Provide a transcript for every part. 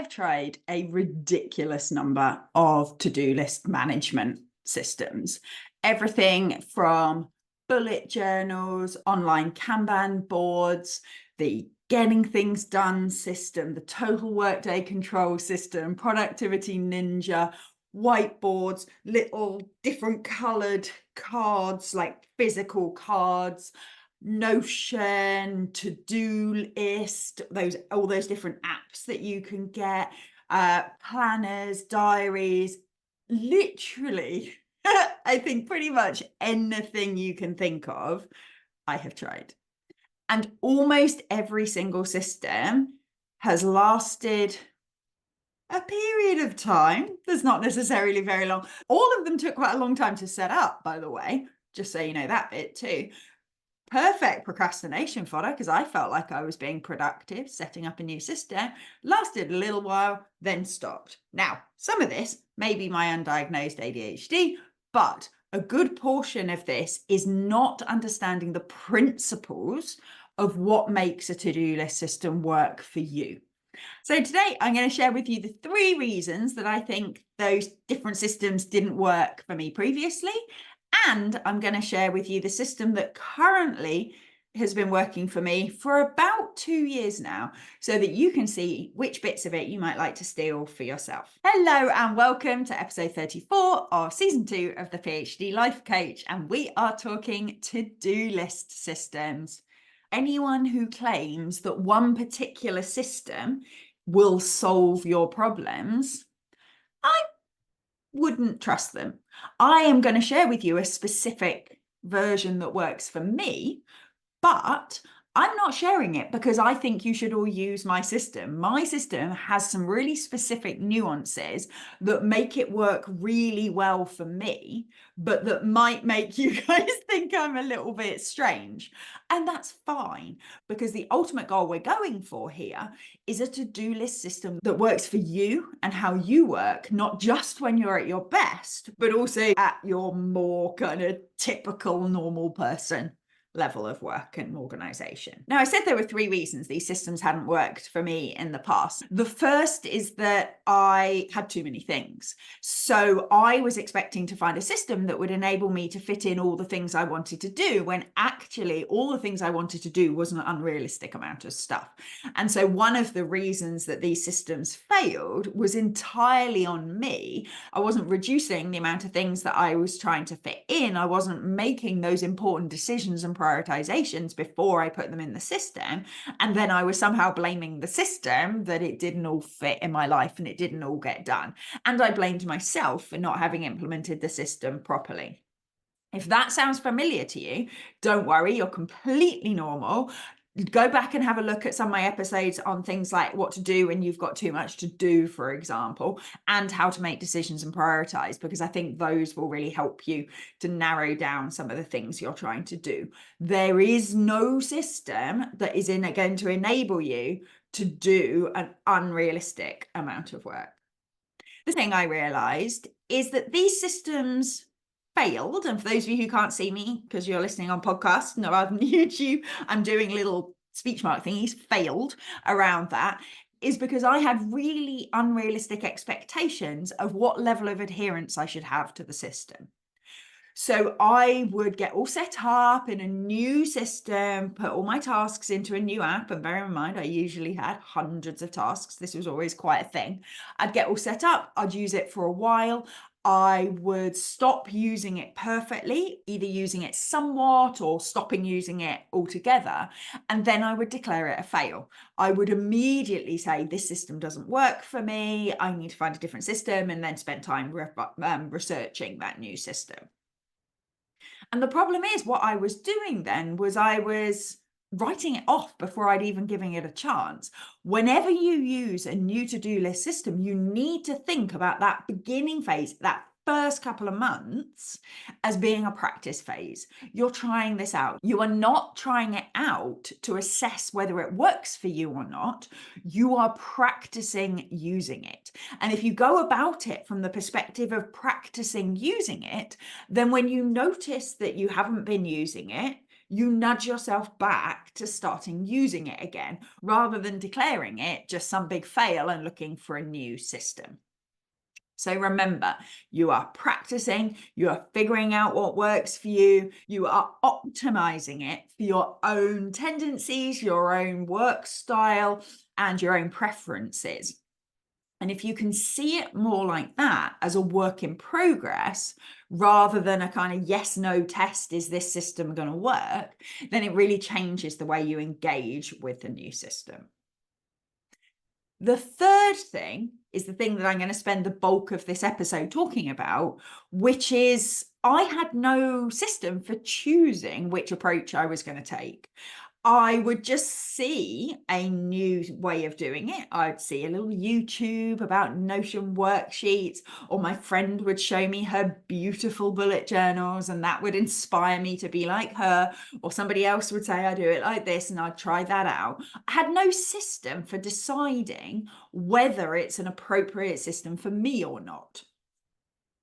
I've tried a ridiculous number of to-do list management systems. Everything from bullet journals, online Kanban boards, the getting things done system, the total workday control system, productivity ninja, whiteboards, little different colored cards like physical cards, Notion, ToDoIst, all those different apps that you can get, planners, diaries, literally, I think pretty much anything you can think of, I have tried. And almost every single system has lasted a period of time that's not necessarily very long. All of them took quite a long time to set up, by the way, just so you know that bit too. Perfect procrastination fodder because I felt like I was being productive, setting up a new system, lasted a little while, then stopped. Now, some of this may be my undiagnosed ADHD, but a good portion of this is not understanding the principles of what makes a to-do list system work for you. So today I'm going to share with you the 3 reasons that I think those different systems didn't work for me previously. And I'm going to share with you the system that currently has been working for me for about 2 years now, so that you can see which bits of it you might like to steal for yourself. Hello and welcome to episode 34 of season 2 of the PhD Life Coach. And we are talking to-do list systems. Anyone who claims that one particular system will solve your problems, I wouldn't trust them. I am going to share with you a specific version that works for me, but I'm not sharing it because I think you should all use my system. My system has some really specific nuances that make it work really well for me, but that might make you guys think I'm a little bit strange. And that's fine, because the ultimate goal we're going for here is a to-do list system that works for you and how you work, not just when you're at your best, but also at your more kind of typical normal person level of work and organization. Now, I said there were 3 reasons these systems hadn't worked for me in the past. The first is that I had too many things. So I was expecting to find a system that would enable me to fit in all the things I wanted to do, when actually all the things I wanted to do was an unrealistic amount of stuff. And so one of the reasons that these systems failed was entirely on me. I wasn't reducing the amount of things that I was trying to fit in. I wasn't making those important decisions and prioritizations before I put them in the system. And then I was somehow blaming the system that it didn't all fit in my life and it didn't all get done. And I blamed myself for not having implemented the system properly. If that sounds familiar to you, don't worry, you're completely normal. Go back and have a look at some of my episodes on things like what to do when you've got too much to do, for example, and how to make decisions and prioritize, because I think those will really help you to narrow down some of the things you're trying to do. There is no system that is going to enable you to do an unrealistic amount of work. The thing I realized is that these systems failed, and for those of you who can't see me because you're listening on podcast, no, on YouTube, I'm doing little speech mark thingies, failed around that, is because I had really unrealistic expectations of what level of adherence I should have to the system. So I would get all set up in a new system, put all my tasks into a new app, and bear in mind, I usually had hundreds of tasks. This was always quite a thing. I'd get all set up, I'd use it for a while. I would stop using it perfectly, either using it somewhat or stopping using it altogether. And then I would declare it a fail. I would immediately say, this system doesn't work for me. I need to find a different system, and then spend time researching that new system. And the problem is, what I was doing then was I was writing it off before I'd even given it a chance. Whenever you use a new to-do list system, you need to think about that beginning phase, that first couple of months, as being a practice phase. You're trying this out. You are not trying it out to assess whether it works for you or not. You are practicing using it. And if you go about it from the perspective of practicing using it, then when you notice that you haven't been using it, you nudge yourself back to starting using it again, rather than declaring it just some big fail and looking for a new system. So remember, you are practicing, you are figuring out what works for you, you are optimizing it for your own tendencies, your own work style, and your own preferences. And if you can see it more like that, as a work in progress, rather than a kind of yes, no test, is this system going to work, then it really changes the way you engage with the new system. The third thing is the thing that I'm going to spend the bulk of this episode talking about, which is I had no system for choosing which approach I was going to take. I would just see a new way of doing it. I'd see a little YouTube about Notion worksheets, or my friend would show me her beautiful bullet journals, and that would inspire me to be like her, or somebody else would say, I do it like this, and I'd try that out. I had no system for deciding whether it's an appropriate system for me or not.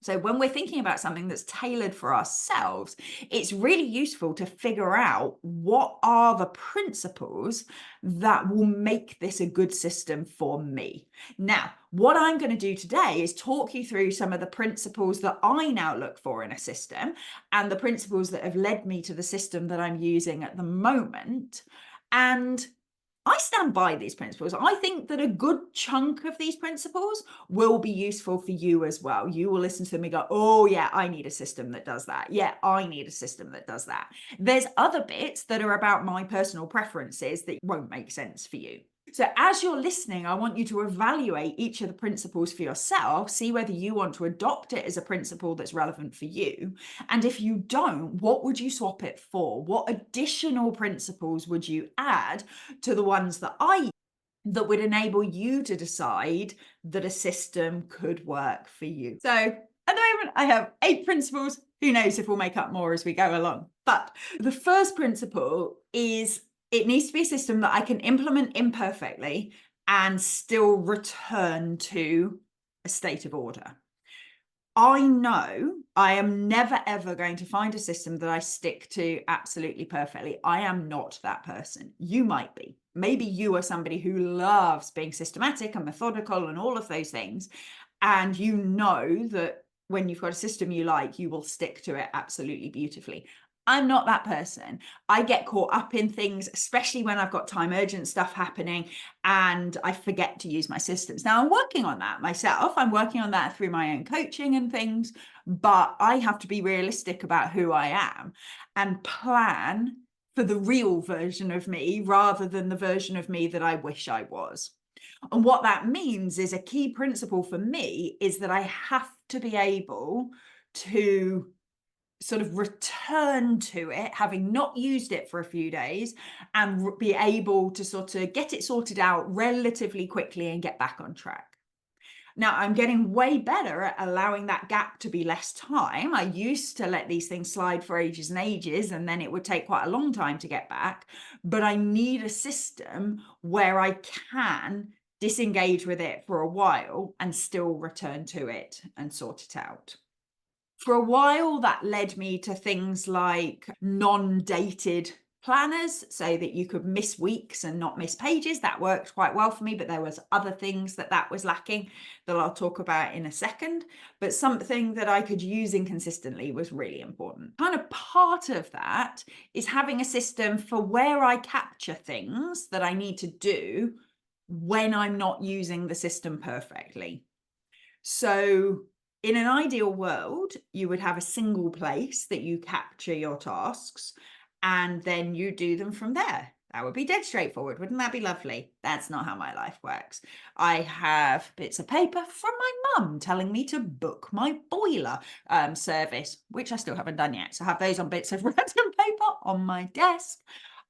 So when we're thinking about something that's tailored for ourselves, it's really useful to figure out what are the principles that will make this a good system for me. Now, what I'm going to do today is talk you through some of the principles that I now look for in a system, and the principles that have led me to the system that I'm using at the moment. And I stand by these principles. I think that a good chunk of these principles will be useful for you as well. You will listen to them and go, oh yeah, I need a system that does that. Yeah, I need a system that does that. There's other bits that are about my personal preferences that won't make sense for you. So as you're listening, I want you to evaluate each of the principles for yourself, see whether you want to adopt it as a principle that's relevant for you. And if you don't, what would you swap it for? What additional principles would you add to the ones that that would enable you to decide that a system could work for you? So at the moment, I have 8 principles. Who knows if we'll make up more as we go along. But the first principle is it needs to be a system that I can implement imperfectly and still return to a state of order. I know I am never, ever going to find a system that I stick to absolutely perfectly. I am not that person. You might be. Maybe you are somebody who loves being systematic and methodical and all of those things. And you know that when you've got a system you like, you will stick to it absolutely beautifully. I'm not that person. I get caught up in things, especially when I've got time urgent stuff happening, and I forget to use my systems. Now, I'm working on that myself. I'm working on that through my own coaching and things, but I have to be realistic about who I am and plan for the real version of me rather than the version of me that I wish I was. And what that means is a key principle for me is that I have to be able to sort of return to it, having not used it for a few days, and be able to sort of get it sorted out relatively quickly and get back on track. Now, I'm getting way better at allowing that gap to be less time. I used to let these things slide for ages and ages, and then it would take quite a long time to get back. But I need a system where I can disengage with it for a while and still return to it and sort it out. For a while, that led me to things like non-dated planners, so that you could miss weeks and not miss pages. That worked quite well for me, but there was other things that was lacking that I'll talk about in a second. But something that I could use inconsistently was really important. Kind of part of that is having a system for where I capture things that I need to do when I'm not using the system perfectly. So in an ideal world, you would have a single place that you capture your tasks, and then you do them from there. That would be dead straightforward. Wouldn't that be lovely? That's not how my life works. I have bits of paper from my mum telling me to book my boiler service, which I still haven't done yet. So I have those on bits of random paper on my desk.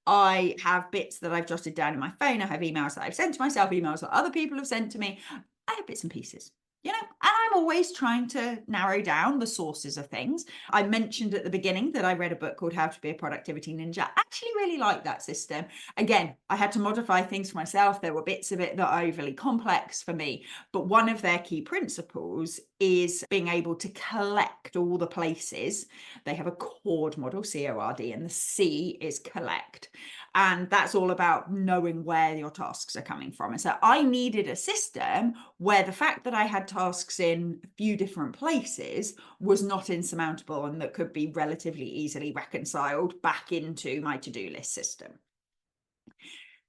I have bits that I've jotted down in my phone. I have emails that I've sent to myself, emails that other people have sent to me. I have bits and pieces. And I'm always trying to narrow down the sources of things. I mentioned at the beginning that I read a book called How to Be a Productivity Ninja. I actually really like that system. Again, I had to modify things for myself. There were bits of it that are overly complex for me, but one of their key principles is being able to collect all the places. They have a CORD model, CORD, and the C is collect. And that's all about knowing where your tasks are coming from. And so I needed a system where the fact that I had tasks in a few different places was not insurmountable and that could be relatively easily reconciled back into my to-do list system.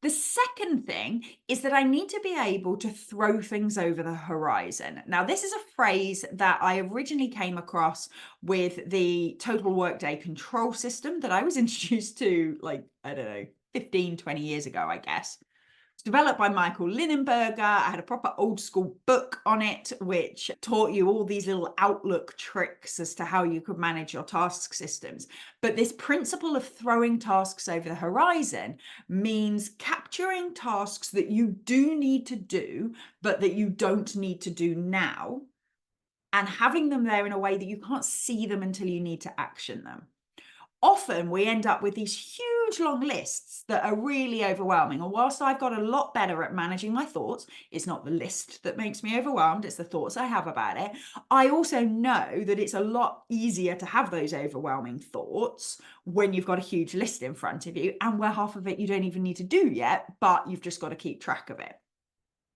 The second thing is that I need to be able to throw things over the horizon. Now, this is a phrase that I originally came across with the total workday control system that I was introduced to, like, I don't know, 15, 20 years ago, I guess. It's developed by Michael Linenberger. I had a proper old school book on it, which taught you all these little Outlook tricks as to how you could manage your task systems. But this principle of throwing tasks over the horizon means capturing tasks that you do need to do, but that you don't need to do now, and having them there in a way that you can't see them until you need to action them. Often we end up with these huge long lists that are really overwhelming. And whilst I've got a lot better at managing my thoughts, it's not the list that makes me overwhelmed, it's the thoughts I have about it. I also know that it's a lot easier to have those overwhelming thoughts when you've got a huge list in front of you and where half of it you don't even need to do yet, but you've just got to keep track of it.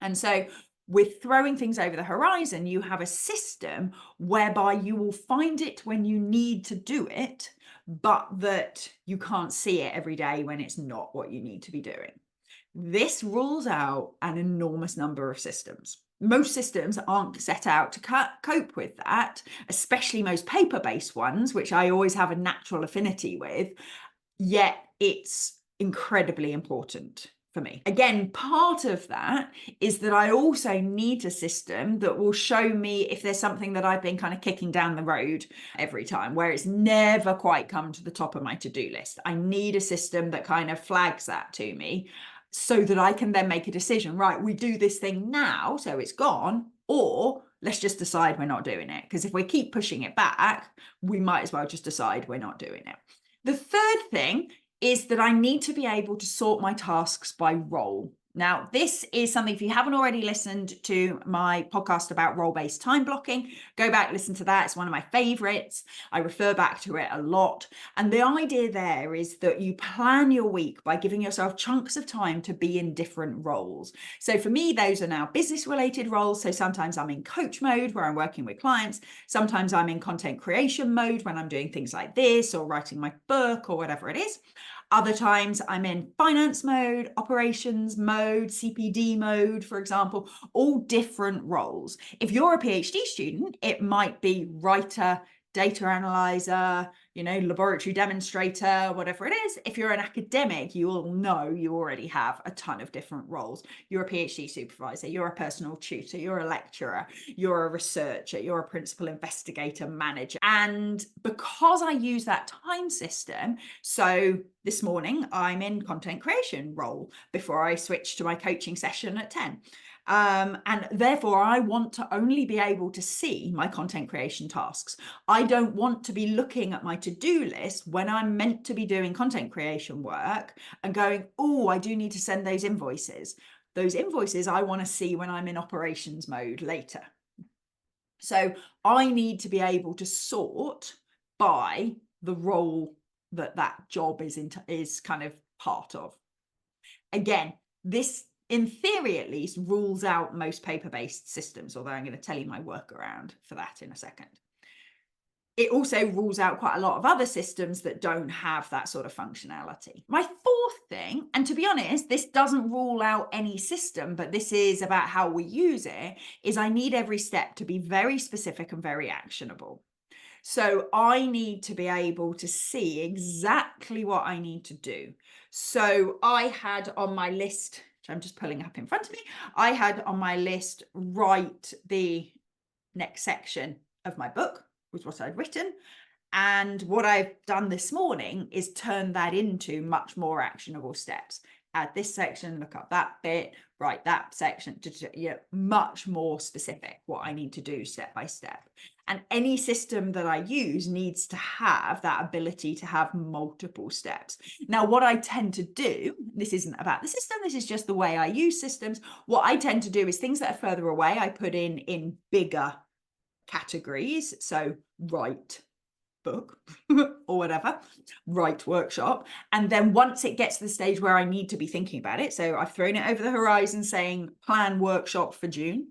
And so with throwing things over the horizon, you have a system whereby you will find it when you need to do it, but that you can't see it every day when it's not what you need to be doing. This rules out an enormous number of systems. Most systems aren't set out to cope with that, especially most paper-based ones, which I always have a natural affinity with, yet it's incredibly important for me. Again, part of that is that I also need a system that will show me if there's something that I've been kind of kicking down the road every time, where it's never quite come to the top of my to-do list. I need a system that kind of flags that to me so that I can then make a decision, right, we do this thing now, so it's gone, or let's just decide we're not doing it. Because if we keep pushing it back, we might as well just decide we're not doing it. The third thing is that I need to be able to sort my tasks by role. Now, this is something, if you haven't already listened to my podcast about role-based time blocking, go back, listen to that. It's one of my favorites. I refer back to it a lot. And the idea there is that you plan your week by giving yourself chunks of time to be in different roles. So for me, those are now business-related roles. So sometimes I'm in coach mode where I'm working with clients. Sometimes I'm in content creation mode when I'm doing things like this or writing my book or whatever it is. Other times I'm in finance mode, operations mode, CPD mode, for example, all different roles. If you're a PhD student, it might be writer, data analyzer, laboratory demonstrator, whatever it is. If you're an academic, you will know you already have a ton of different roles. You're a PhD supervisor, you're a personal tutor, you're a lecturer, you're a researcher, you're a principal investigator, manager. And because I use that time system, so this morning I'm in content creation role before I switch to my coaching session at 10. And therefore, I want to only be able to see my content creation tasks. I don't want to be looking at my to-do list when I'm meant to be doing content creation work and going, oh, I do need to send those invoices. Those invoices I want to see when I'm in operations mode later. So I need to be able to sort by the role that job is kind of part of. Again, this, in theory at least, rules out most paper-based systems, although I'm going to tell you my workaround for that in a second. It also rules out quite a lot of other systems that don't have that sort of functionality. My fourth thing, and to be honest, this doesn't rule out any system, but this is about how we use it, is I need every step to be very specific and very actionable. So I need to be able to see exactly what I need to do. So I had on my list, which I'm just pulling up in front of me, I had on my list, write the next section of my book, was what I'd written. And what I've done this morning is turn that into much more actionable steps. Add this section, look up that bit, right, that section, much more specific what I need to do step by step. And any system that I use needs to have that ability to have multiple steps. Now, what I tend to do, this isn't about the system, this is just the way I use systems. What I tend to do is things that are further away, I put in bigger categories. So write book or whatever, write workshop. And then once it gets to the stage where I need to be thinking about it, so I've thrown it over the horizon saying plan workshop for June.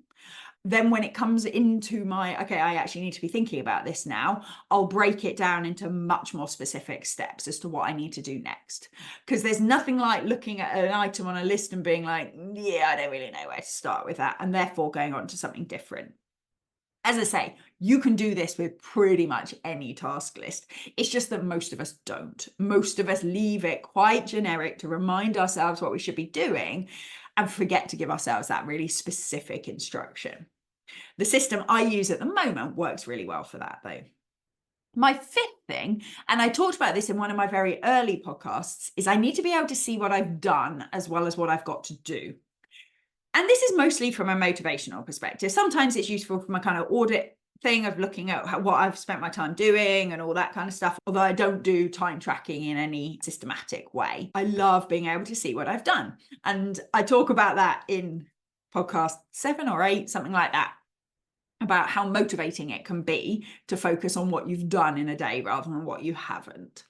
Then when it comes into my, okay, I actually need to be thinking about this now, I'll break it down into much more specific steps as to what I need to do next. Because there's nothing like looking at an item on a list and being like, yeah, I don't really know where to start with that, and therefore going on to something different. As I say, you can do this with pretty much any task list. It's just that most of us don't. Most of us leave it quite generic to remind ourselves what we should be doing and forget to give ourselves that really specific instruction. The system I use at the moment works really well for that, though. My fifth thing, and I talked about this in one of my very early podcasts, is I need to be able to see what I've done as well as what I've got to do. And this is mostly from a motivational perspective. Sometimes it's useful from a kind of audit thing of looking at what I've spent my time doing and all that kind of stuff. Although I don't do time tracking in any systematic way, I love being able to see what I've done. And I talk about that in podcast 7 or 8, something like that, about how motivating it can be to focus on what you've done in a day rather than what you haven't.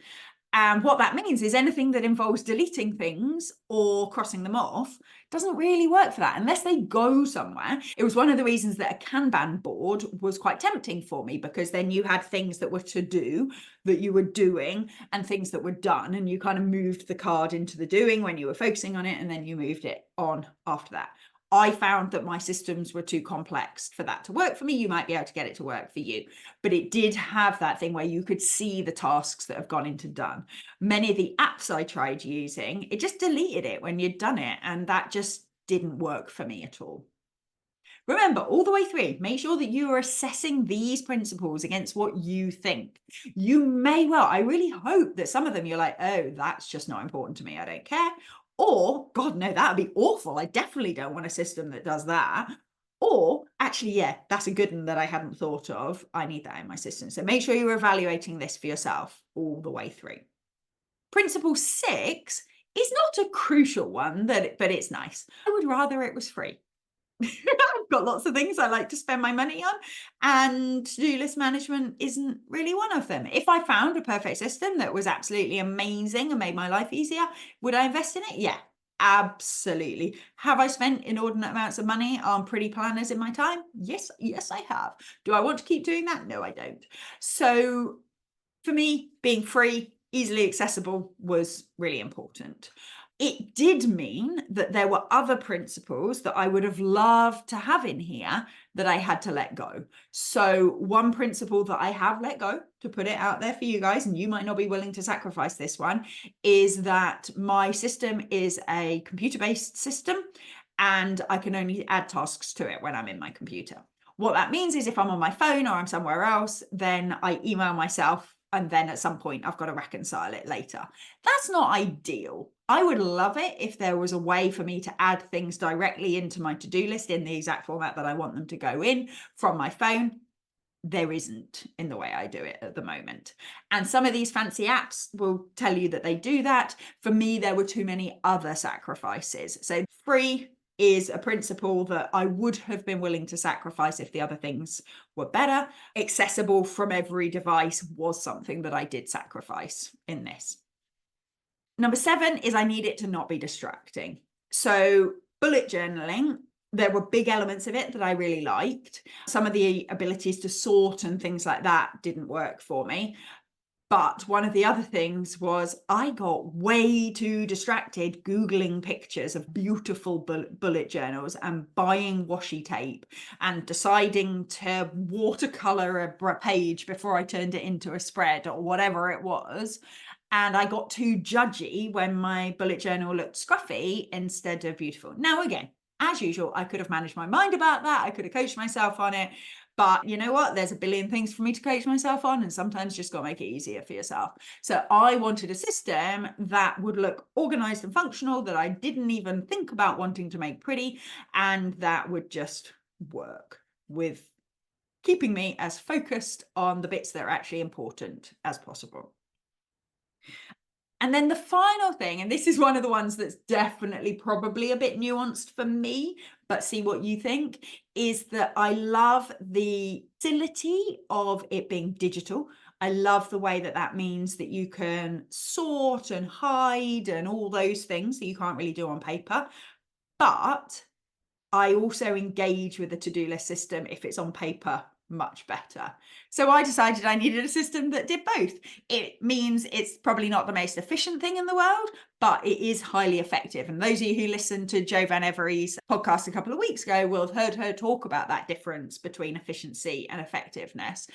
And what that means is anything that involves deleting things or crossing them off doesn't really work for that unless they go somewhere. It was one of the reasons that a Kanban board was quite tempting for me, because then you had things that were to do that you were doing and things that were done, and you kind of moved the card into the doing when you were focusing on it, and then you moved it on after that. I found that my systems were too complex for that to work for me. You might be able to get it to work for you, but it did have that thing where you could see the tasks that have gone into done. Many of the apps I tried using, it just deleted it when you'd done it, and that just didn't work for me at all. Remember, all the way through, make sure that you are assessing these principles against what you think. You may well, I really hope that some of them you're like, oh, that's just not important to me, I don't care. Or, God, no, that would be awful. I definitely don't want a system that does that. Or, actually, yeah, that's a good one that I hadn't thought of. I need that in my system. So make sure you're evaluating this for yourself all the way through. Principle 6 is not a crucial one, but it's nice. I would rather it was free. I've got lots of things I like to spend my money on, and to-do list management isn't really one of them. If I found a perfect system that was absolutely amazing and made my life easier, would I invest in it? Yeah, absolutely. Have I spent inordinate amounts of money on pretty planners in my time? Yes, I have. Do I want to keep doing that? No, I don't. So for me, being free, easily accessible was really important. It did mean that there were other principles that I would have loved to have in here that I had to let go. So one principle that I have let go, to put it out there for you guys, and you might not be willing to sacrifice this one, is that my system is a computer-based system and I can only add tasks to it when I'm in my computer. What that means is if I'm on my phone or I'm somewhere else, then I email myself, and then at some point I've got to reconcile it later. That's not ideal. I would love it if there was a way for me to add things directly into my to-do list in the exact format that I want them to go in from my phone. There isn't in the way I do it at the moment. And some of these fancy apps will tell you that they do that. For me, there were too many other sacrifices. So free is a principle that I would have been willing to sacrifice if the other things were better. Accessible from every device was something that I did sacrifice in this. Number 7 is I need it to not be distracting. So bullet journaling, there were big elements of it that I really liked. Some of the abilities to sort and things like that didn't work for me. But one of the other things was I got way too distracted Googling pictures of beautiful bullet journals and buying washi tape and deciding to watercolor a page before I turned it into a spread or whatever it was. And I got too judgy when my bullet journal looked scruffy instead of beautiful. Now, again, as usual, I could have managed my mind about that. I could have coached myself on it. But you know what? There's a billion things for me to coach myself on, and sometimes just got to make it easier for yourself. So I wanted a system that would look organized and functional, that I didn't even think about wanting to make pretty, and that would just work with keeping me as focused on the bits that are actually important as possible. And then the final thing, and this is one of the ones that's definitely probably a bit nuanced for me, but see what you think, is that I love the facility of it being digital. I love the way that that means that you can sort and hide and all those things that you can't really do on paper. But I also engage with the to-do list system if it's on paper much better. So I decided I needed a system that did both. It means it's probably not the most efficient thing in the world, but it is highly effective. And those of you who listened to Jo Van Every's podcast a couple of weeks ago will have heard her talk about that difference between efficiency and effectiveness.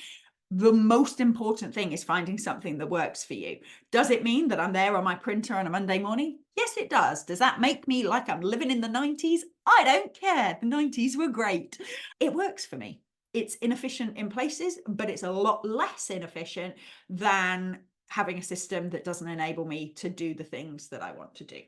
The most important thing is finding something that works for you. Does it mean that I'm there on my printer on a Monday morning? Yes, it does. Does that make me like I'm living in the 90s? I don't care. The 90s were great. It works for me. It's inefficient in places, but it's a lot less inefficient than having a system that doesn't enable me to do the things that I want to do.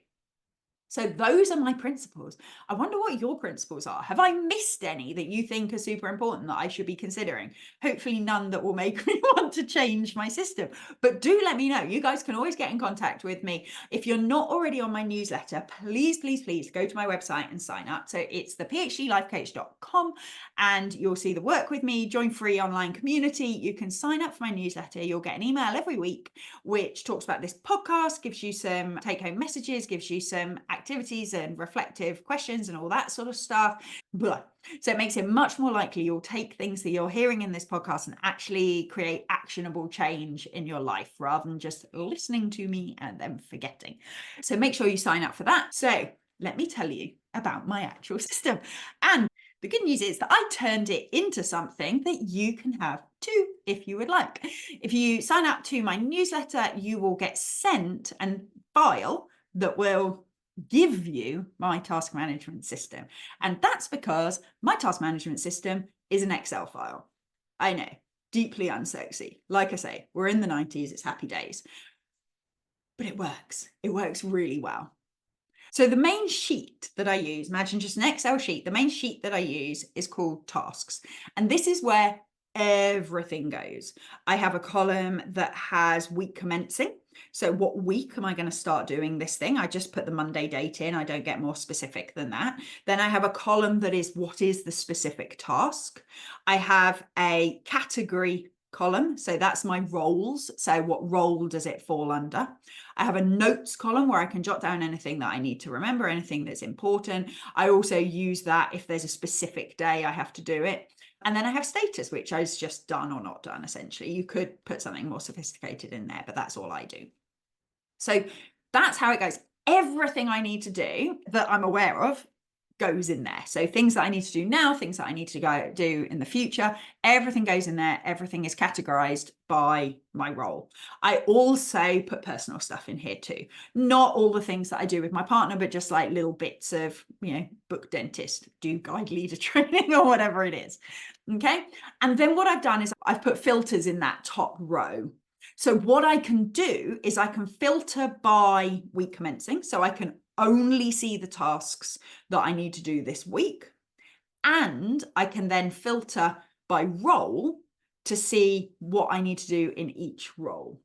So those are my principles. I wonder what your principles are. Have I missed any that you think are super important that I should be considering? Hopefully none that will make me want to change my system. But do let me know. You guys can always get in contact with me. If you're not already on my newsletter, please, please, please go to my website and sign up. So it's the PhDlifecoach.com, and you'll see the work with me, join free online community. You can sign up for my newsletter. You'll get an email every week, which talks about this podcast, gives you some take-home messages, gives you some activities and reflective questions and all that sort of stuff. Blah. So it makes it much more likely you'll take things that you're hearing in this podcast and actually create actionable change in your life rather than just listening to me and then forgetting. So make sure you sign up for that. So let me tell you about my actual system. And the good news is that I turned it into something that you can have too, if you would like. If you sign up to my newsletter, you will get sent a file that will give you my task management system. And that's because my task management system is an Excel file. I know, deeply unsexy. Like I say, we're in the 90s, it's happy days. But it works. It works really well. So the main sheet that I use, imagine just an Excel sheet, the main sheet that I use is called tasks. And this is where everything goes. I have a column that has week commencing. So what week am I going to start doing this thing? I just put the Monday date in. I don't get more specific than that. Then I have a column that is what is the specific task. I have a category column. So that's my roles. So what role does it fall under? I have a notes column where I can jot down anything that I need to remember, anything that's important. I also use that if there's a specific day I have to do it. And then I have status, which is just done or not done, essentially. You could put something more sophisticated in there, but that's all I do. So that's how it goes. Everything I need to do that I'm aware of goes in there. So things that I need to do now, things that I need to go do in the future, everything goes in there. Everything is categorized by my role. I also put personal stuff in here too. Not all the things that I do with my partner, but just like little bits of, book dentist, do guide leader training or whatever it is. Okay. And then what I've done is I've put filters in that top row. So what I can do is I can filter by week commencing. So I can only see the tasks that I need to do this week. And I can then filter by role to see what I need to do in each role.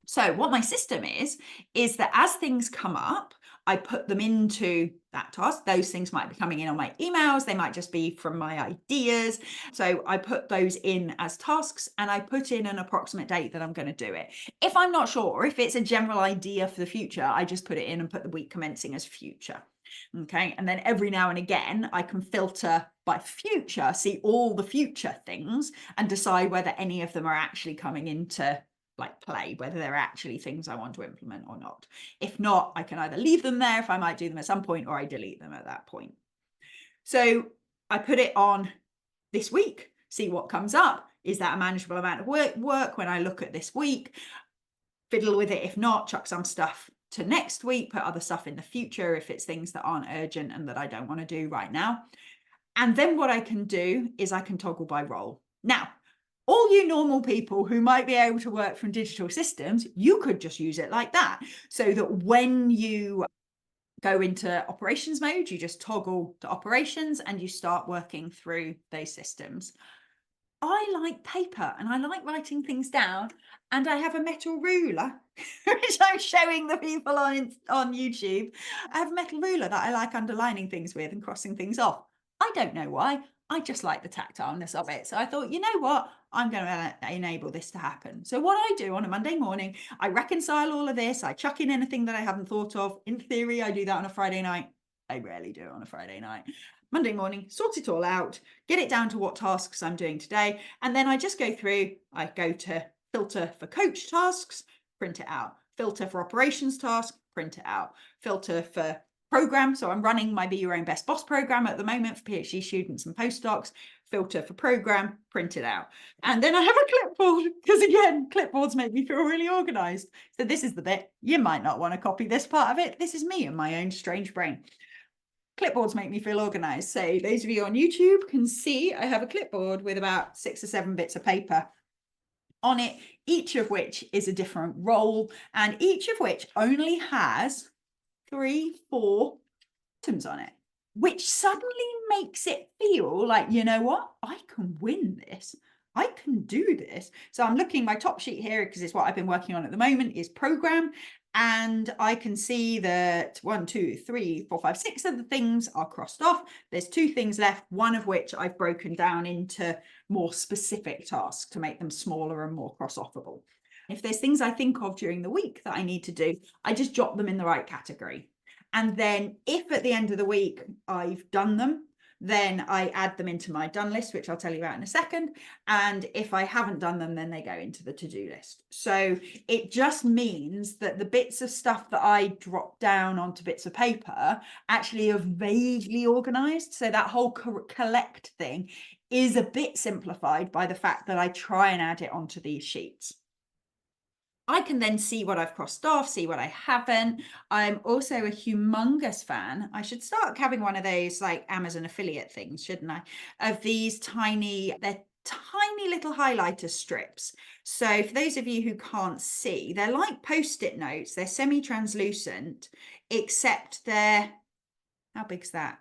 So what my system is that as things come up, I put them into that task. Those things might be coming in on my emails. They might just be from my ideas. So I put those in as tasks and I put in an approximate date that I'm going to do it. If I'm not sure, if it's a general idea for the future, I just put it in and put the week commencing as future. Okay. And then every now and again, I can filter by future, see all the future things and decide whether any of them are actually coming into play, whether they're actually things I want to implement or not. If not, I can either leave them there if I might do them at some point, or I delete them at that point. So I put it on this week, see what comes up. Is that a manageable amount of work when I look at this week? Fiddle with it. If not, chuck some stuff to next week, put other stuff in the future if it's things that aren't urgent and that I don't want to do right now. And then what I can do is I can toggle by role. Now, all you normal people who might be able to work from digital systems, you could just use it like that. So that when you go into operations mode, you just toggle to operations and you start working through those systems. I like paper and I like writing things down, and I have a metal ruler, which I'm showing the people on YouTube. I have a metal ruler that I like underlining things with and crossing things off. I don't know why. I just like the tactileness of it. So I thought, you know what? I'm going to enable this to happen. So what I do on a Monday morning, I reconcile all of this. I chuck in anything that I haven't thought of. In theory, I do that on a Friday night. I rarely do it on a Friday night. Monday morning, sort it all out, get it down to what tasks I'm doing today. And then I just go through, I go to filter for coach tasks, print it out. Filter for operations tasks, print it out. Filter for program. So I'm running my Be Your Own Best Boss program at the moment for PhD students and postdocs. Filter for program, print it out. And then I have a clipboard, because again, clipboards make me feel really organized. So this is the bit. You might not want to copy this part of it. This is me and my own strange brain. Clipboards make me feel organized. So those of you on YouTube can see I have a clipboard with about 6 or 7 bits of paper on it, each of which is a different role, and each of which only has 3, 4 items on it, which suddenly makes it feel like, you know what, I can win this. I can do this. So I'm looking, my top sheet here, because it's what I've been working on at the moment, is program. And I can see that 1, 2, 3, 4, 5, 6 of the things are crossed off. There's 2 things left, one of which I've broken down into more specific tasks to make them smaller and more cross-offable. If there's things I think of during the week that I need to do, I just jot them in the right category. And then if at the end of the week I've done them, then I add them into my done list, which I'll tell you about in a second. And if I haven't done them, then they go into the to-do list. So it just means that the bits of stuff that I drop down onto bits of paper actually are vaguely organized. So that whole collect thing is a bit simplified by the fact that I try and add it onto these sheets. I can then see what I've crossed off, see what I haven't. I'm also a humongous fan. I should start having one of those like Amazon affiliate things, shouldn't I? Of these they're tiny little highlighter strips. So for those of you who can't see, they're like Post-it notes. They're semi-translucent, except they're, how big's that?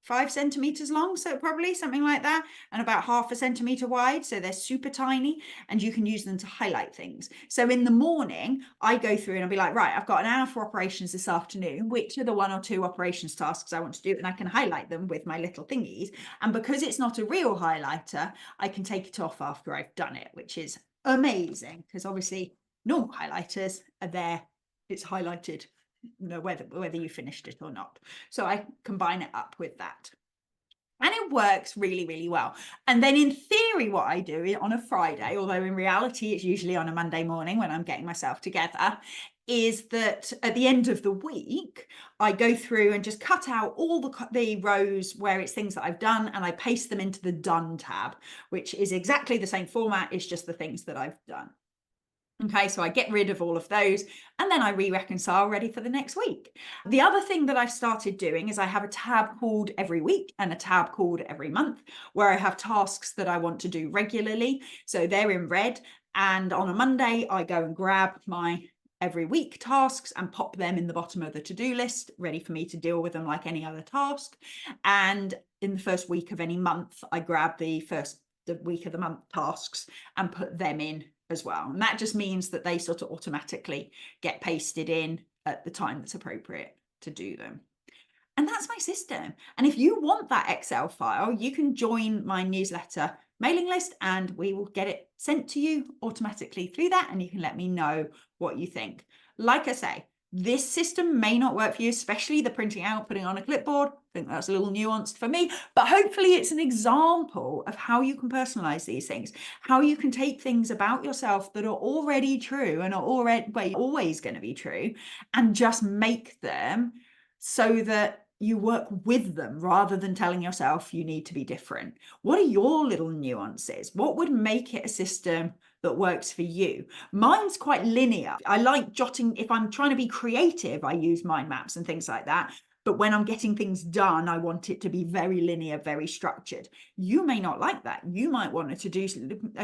5 centimeters long, so probably something like that, and about 1/2 centimeter wide. So they're super tiny, and you can use them to highlight things. So in the morning, I go through and I'll be like, right, I've got an hour for operations this afternoon. Which are the 1 or 2 operations tasks I want to do? And I can highlight them with my little thingies. And because it's not a real highlighter, I can take it off after I've done it, which is amazing, because obviously normal highlighters are there. It's highlighted, whether you finished it or not. So I combine it up with that. And it works really, really well. And then in theory, what I do on a Friday, although in reality, it's usually on a Monday morning when I'm getting myself together, is that at the end of the week, I go through and just cut out all the rows where it's things that I've done, and I paste them into the done tab, which is exactly the same format. It's just the things that I've done. Okay, so I get rid of all of those, and then I re-reconcile ready for the next week. The other thing that I've started doing is I have a tab called every week and a tab called every month, where I have tasks that I want to do regularly. So they're in red. And on a Monday, I go and grab my every week tasks and pop them in the bottom of the to-do list, ready for me to deal with them like any other task. And in the first week of any month, I grab the week of the month tasks and put them in as well. And that just means that they sort of automatically get pasted in at the time that's appropriate to do them. And that's my system. And if you want that Excel file, you can join my newsletter mailing list and we will get it sent to you automatically through that, and you can let me know what you think. Like I say, this system may not work for you, especially the printing out, putting on a clipboard. I think that's a little nuanced for me, but hopefully it's an example of how you can personalize these things, how you can take things about yourself that are already true and are always going to be true, and just make them so that you work with them rather than telling yourself you need to be different. What are your little nuances? What would make it a system that works for you? Mine's quite linear. I like jotting. If I'm trying to be creative, I use mind maps and things like that. But when I'm getting things done, I want it to be very linear, very structured. You may not like that. You might want a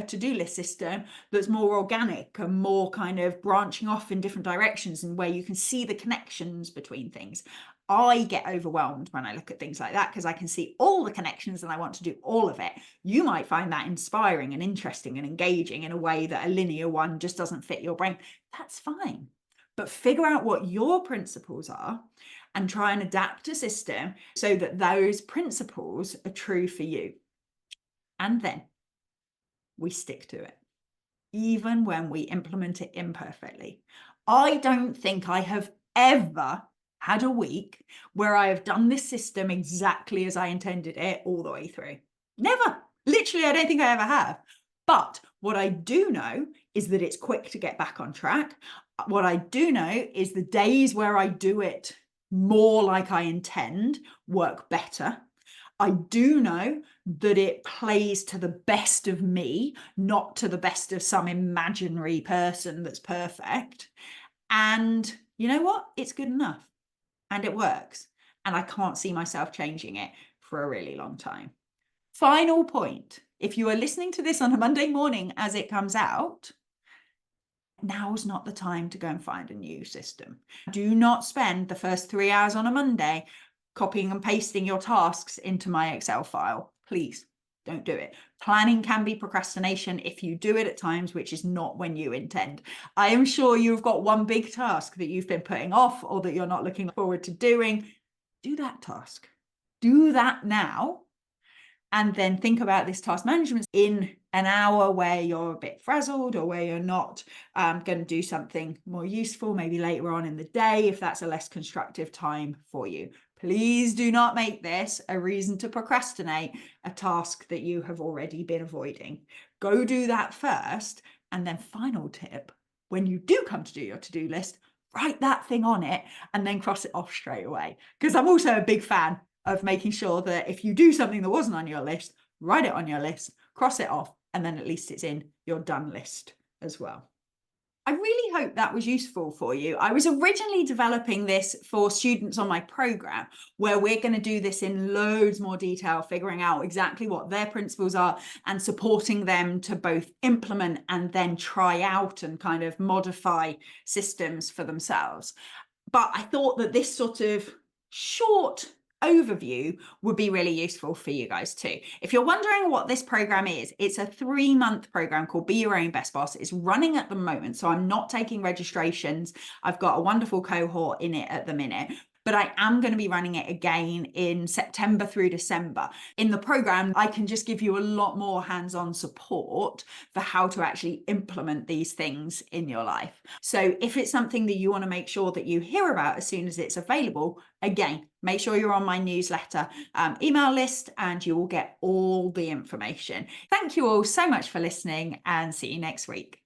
to-do list system that's more organic and more kind of branching off in different directions, and where you can see the connections between things. I get overwhelmed when I look at things like that because I can see all the connections and I want to do all of it. You might find that inspiring and interesting and engaging in a way that a linear one just doesn't fit your brain. That's fine. But figure out what your principles are and try and adapt a system so that those principles are true for you. And then we stick to it, even when we implement it imperfectly. I don't think I have ever had a week where I have done this system exactly as I intended it all the way through. Never. Literally, I don't think I ever have. But what I do know is that it's quick to get back on track. What I do know is the days where I do it more like I intend work better. I do know that it plays to the best of me, not to the best of some imaginary person that's perfect. And you know what? It's good enough. And it works. And I can't see myself changing it for a really long time. Final point. If you are listening to this on a Monday morning as it comes out, now's not the time to go and find a new system. Do not spend the first 3 hours on a Monday copying and pasting your tasks into my Excel file. Please don't do it. Planning can be procrastination if you do it at times, which is not when you intend. I am sure you've got one big task that you've been putting off or that you're not looking forward to doing. Do that task. Do that now. And then think about this task management in an hour where you're a bit frazzled or where you're not going to do something more useful, maybe later on in the day, if that's a less constructive time for you. Please do not make this a reason to procrastinate a task that you have already been avoiding. Go do that first. And then final tip, when you do come to do your to-do list, write that thing on it and then cross it off straight away. Because I'm also a big fan of making sure that if you do something that wasn't on your list, write it on your list, cross it off, and then at least it's in your done list as well. I really hope that was useful for you. I was originally developing this for students on my program, where we're going to do this in loads more detail, figuring out exactly what their principles are and supporting them to both implement and then try out and kind of modify systems for themselves. But I thought that this sort of short overview would be really useful for you guys too. If you're wondering what this program is, it's a 3-month program called Be Your Own Best Boss. It's running at the moment, so I'm not taking registrations. I've got a wonderful cohort in it at the minute, but I am going to be running it again in September through December. In the program, I can just give you a lot more hands-on support for how to actually implement these things in your life. So if it's something that you want to make sure that you hear about as soon as it's available, again, make sure you're on my newsletter email list and you will get all the information. Thank you all so much for listening and see you next week.